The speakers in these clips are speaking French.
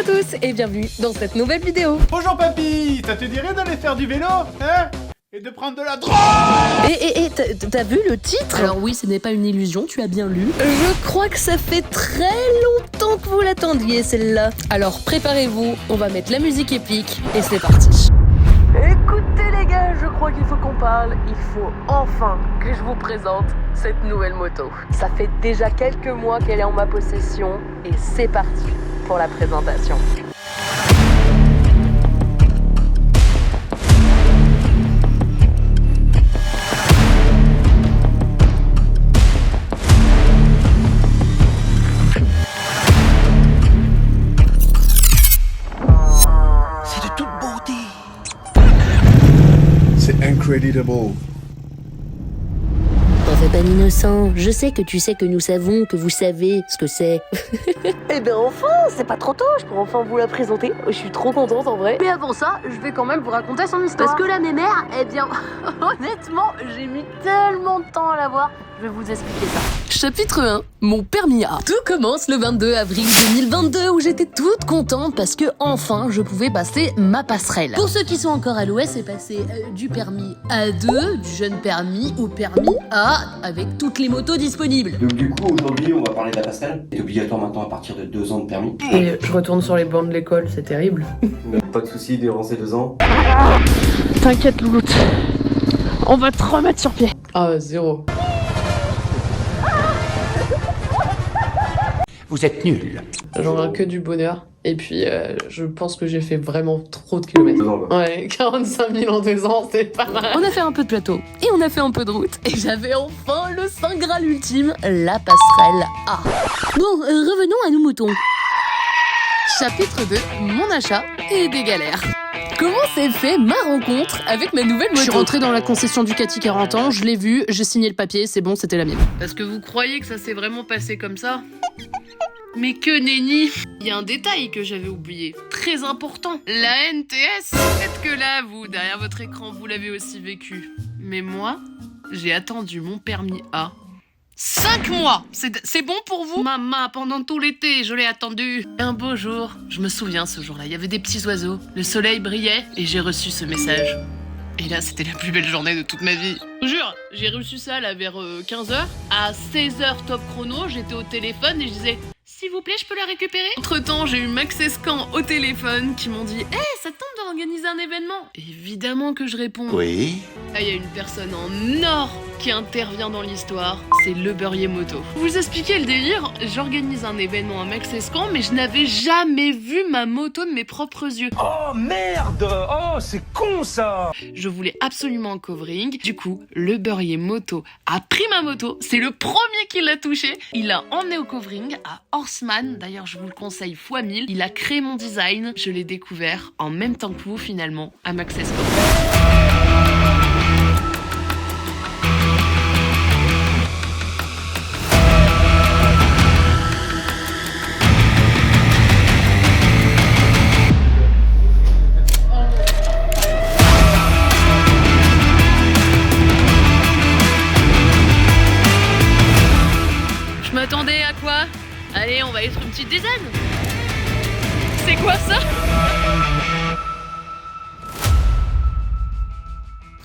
à tous et bienvenue dans cette nouvelle vidéo. Bonjour papy, ça te dirait d'aller faire du vélo, hein? Et de prendre de la drogue? T'as vu le titre? Alors oui, ce n'est pas une illusion, tu as bien lu. Je crois que ça fait très longtemps que vous l'attendiez celle-là. Alors préparez-vous, on va mettre la musique épique et c'est parti. Écoutez les gars, je crois qu'il faut qu'on parle. Il faut enfin que je vous présente cette nouvelle moto. Ça fait déjà quelques mois qu'elle est en ma possession et c'est parti pour la présentation. C'est de toute beauté. C'est incredible. T'en fais pas l'innocent, je sais que nous savons que vous savez ce que c'est. Eh ben enfin, c'est pas trop tôt, je peux enfin vous la présenter. Je suis trop contente en vrai. Mais avant ça, je vais quand même vous raconter son histoire. Parce que la mémère, eh bien, honnêtement, j'ai mis tellement de temps à la voir. Je vais vous expliquer ça. Chapitre 1, mon permis A. Tout commence le 22 avril 2022 où j'étais toute contente parce que enfin je pouvais passer ma passerelle. Pour ceux qui sont encore à l'ouest, c'est passer du permis A2, du jeune permis au permis A avec toutes les motos disponibles. Donc du coup aujourd'hui on va parler de la passerelle. C'est obligatoire maintenant à partir de 2 ans de permis. Et je retourne sur les bancs de l'école, c'est terrible. Pas de soucis durant ces 2 ans. T'inquiète Louloute, on va te remettre sur pied. Ah, zéro. Vous êtes nuls. J'en ai que du bonheur. Et puis, je pense que j'ai fait vraiment trop de kilomètres. 2 ans quoi. Ouais, 45 000 en 2 ans, c'est pas mal. On a fait un peu de plateau et on a fait un peu de route. Et j'avais enfin le Saint Graal ultime, la passerelle A. Bon, revenons à nos moutons. Chapitre 2, mon achat et des galères. Comment s'est fait ma rencontre avec ma nouvelle moto? Je suis rentrée dans la concession Ducati 40 ans, je l'ai vue, j'ai signé le papier, c'est bon, c'était la mienne. Parce que vous croyez que ça s'est vraiment passé comme ça? Mais que nenni! Il y a un détail que j'avais oublié, très important. La NTS! Peut-être que là, vous, derrière votre écran, vous l'avez aussi vécu. Mais moi, j'ai attendu mon permis A 5 mois! C'est bon pour vous? Maman, pendant tout l'été, je l'ai attendu. Un beau jour, je me souviens ce jour-là, il y avait des petits oiseaux, le soleil brillait et j'ai reçu ce message. Et là, c'était la plus belle journée de toute ma vie. Je vous jure, j'ai reçu ça là vers 15h. À 16h top chrono, j'étais au téléphone et je disais « S'il vous plaît, je peux la récupérer ?» Entre-temps, j'ai eu Maxescan au téléphone qui m'ont dit « Hey, ça tente d'organiser un événement ?» Évidemment que je réponds. Oui. Là, il y a une personne en or qui intervient dans l'histoire, c'est Le Beurrier Moto. Pour vous expliquer le délire, j'organise un événement à Maxescan, mais je n'avais jamais vu ma moto de mes propres yeux. Oh merde! Oh, c'est con ça! Je voulais absolument un covering. Du coup, Le Beurrier Moto a pris ma moto. C'est le premier qui l'a touché. Il l'a emmené au covering à Horseman. D'ailleurs, je vous le conseille fois 1000. Il a créé mon design. Je l'ai découvert en même temps que vous, finalement, à Maxescan. Je m'attendais à quoi? Allez, on va être une petite dizaine. C'est quoi ça?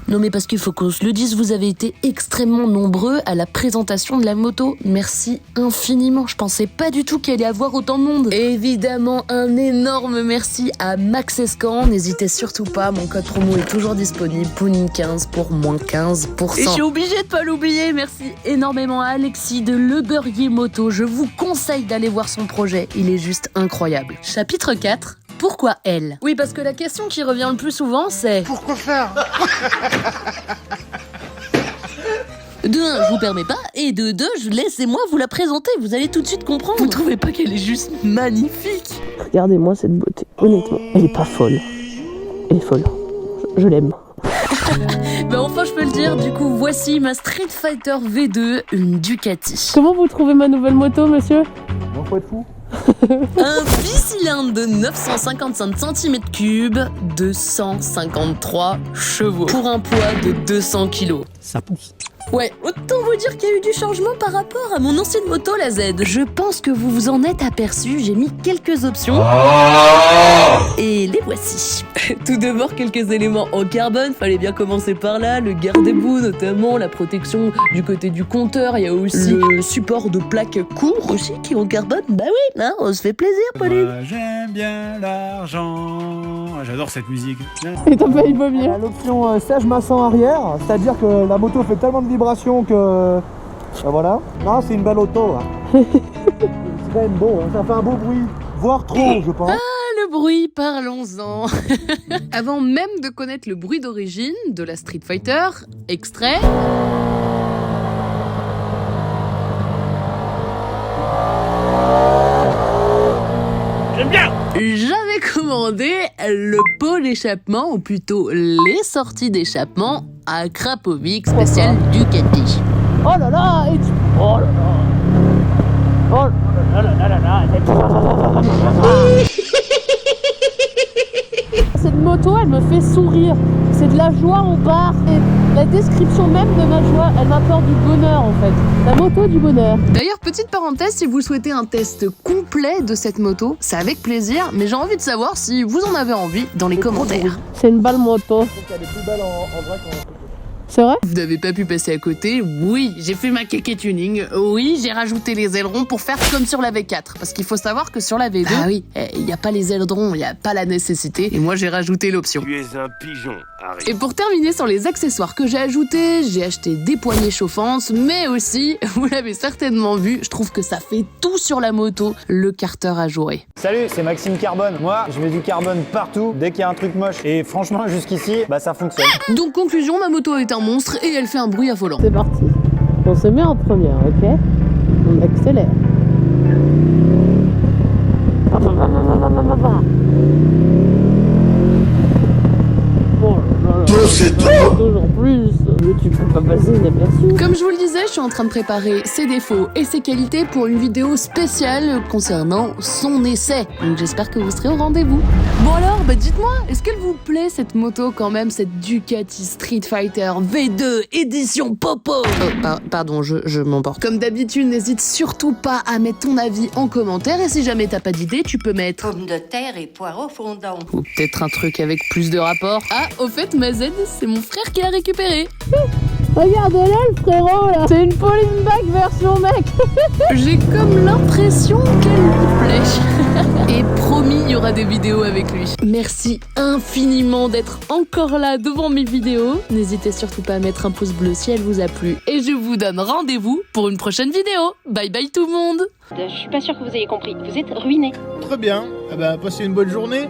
Non mais parce qu'il faut qu'on se le dise, vous avez été extrêmement nombreux à la présentation de la moto. Merci infiniment, je pensais pas du tout qu'il allait y avoir autant de monde. Évidemment, un énorme merci à Maxescan. N'hésitez surtout pas, mon code promo est toujours disponible, Pouning15 pour moins 15%. Et je suis obligée de pas l'oublier, merci énormément à Alexis de Le Beurrier Moto. Je vous conseille d'aller voir son projet, il est juste incroyable. Chapitre 4. Pourquoi elle? Oui, parce que la question qui revient le plus souvent, c'est... Pourquoi faire? De 1, je vous permets pas, et de 2, laissez-moi vous la présenter, vous allez tout de suite comprendre. Vous trouvez pas qu'elle est juste magnifique? Regardez-moi cette beauté, honnêtement, elle est pas folle. Elle est folle. Je l'aime. Ben enfin je peux le dire, du coup voici ma Street Fighter V2, une Ducati. Comment vous trouvez ma nouvelle moto, monsieur? Non, faut être fou. Un bicylindre de 955 cm3, 253 chevaux, pour un poids de 200 kg. Ça pousse. Ouais, autant vous dire qu'il y a eu du changement par rapport à mon ancienne moto, la Z. Je pense que vous vous en êtes aperçu, j'ai mis quelques options. Et les voici. Tout d'abord, quelques éléments en carbone, fallait bien commencer par là, le garde-boue notamment, la protection du côté du compteur, il y a aussi le support de plaques court aussi qui est en carbone. Bah oui, hein, on se fait plaisir, Pauline. Moi, j'aime bien l'argent. J'adore cette musique. Et t'as failli vomir. L'option sèche maçon arrière, c'est-à-dire que la moto fait tellement de vibrations que... Ben voilà. Non, c'est une belle auto. Hein. C'est quand même beau, hein. Ça fait un beau bruit. Voire trop, je pense. Le bruit, parlons-en. Avant même de connaître le bruit d'origine de la Street Fighter, extrait... J'avais commandé le pot d'échappement, ou plutôt les sorties d'échappement à Krapovic spécial Ducati. Oh là là, et tu... Oh là là. Oh là là là là là. Cette moto, elle me fait sourire. C'est de la joie en barre. Et la description même de ma joie, elle m'apporte du bonheur en fait. La moto du bonheur. D'ailleurs, petite parenthèse, si vous souhaitez un test complet de cette moto, c'est avec plaisir, mais j'ai envie de savoir si vous en avez envie dans les commentaires. C'est une belle moto. Elle est plus belle en vrai qu'en... C'est vrai? Vous n'avez pas pu passer à côté? Oui, j'ai fait ma kéké tuning. Oui, j'ai rajouté les ailerons pour faire comme sur la V4. Parce qu'il faut savoir que sur la V2, il n'y a pas les ailerons, il n'y a pas la nécessité. Et moi, j'ai rajouté l'option. Tu es un pigeon, Harry. Et pour terminer sur les accessoires que j'ai ajoutés, j'ai acheté des poignées chauffantes, mais aussi, vous l'avez certainement vu, je trouve que ça fait tout sur la moto, le carter ajouré. Salut, c'est Maxime Carbone. Moi, je mets du carbone partout dès qu'il y a un truc moche. Et franchement, jusqu'ici, bah ça fonctionne. Donc conclusion, ma moto est un monstre et elle fait un bruit affolant. C'est parti. On se met en première, ok? On accélère. C'est toujours plus. Mais tu peux pas passer inaperçu. Comme je vous le disais, je suis en train de préparer ses défauts et ses qualités pour une vidéo spéciale concernant son essai. Donc j'espère que vous serez au rendez-vous. Bon alors, dites-moi, est-ce qu'elle vous plaît cette moto quand même, cette Ducati Street Fighter V2 édition Popo? Pardon, je m'emporte. Comme d'habitude, n'hésite surtout pas à mettre ton avis en commentaire et si jamais t'as pas d'idée, tu peux mettre... Pommes de terre et poireaux fondants. Ou peut-être un truc avec plus de rapport. Ah, au fait, ma Z, c'est mon frère qui l'a récupéré. Regarde-là le frérot là. C'est une Pauline Bag version mec. J'ai comme l'impression qu'elle lui plaît. Et promis, il y aura des vidéos avec lui. Merci infiniment d'être encore là devant mes vidéos. N'hésitez surtout pas à mettre un pouce bleu si elle vous a plu. Et je vous donne rendez-vous pour une prochaine vidéo. Bye bye tout le monde. Je suis pas sûre que vous ayez compris. Vous êtes ruinés. Très bien. Ah bah, passez une bonne journée.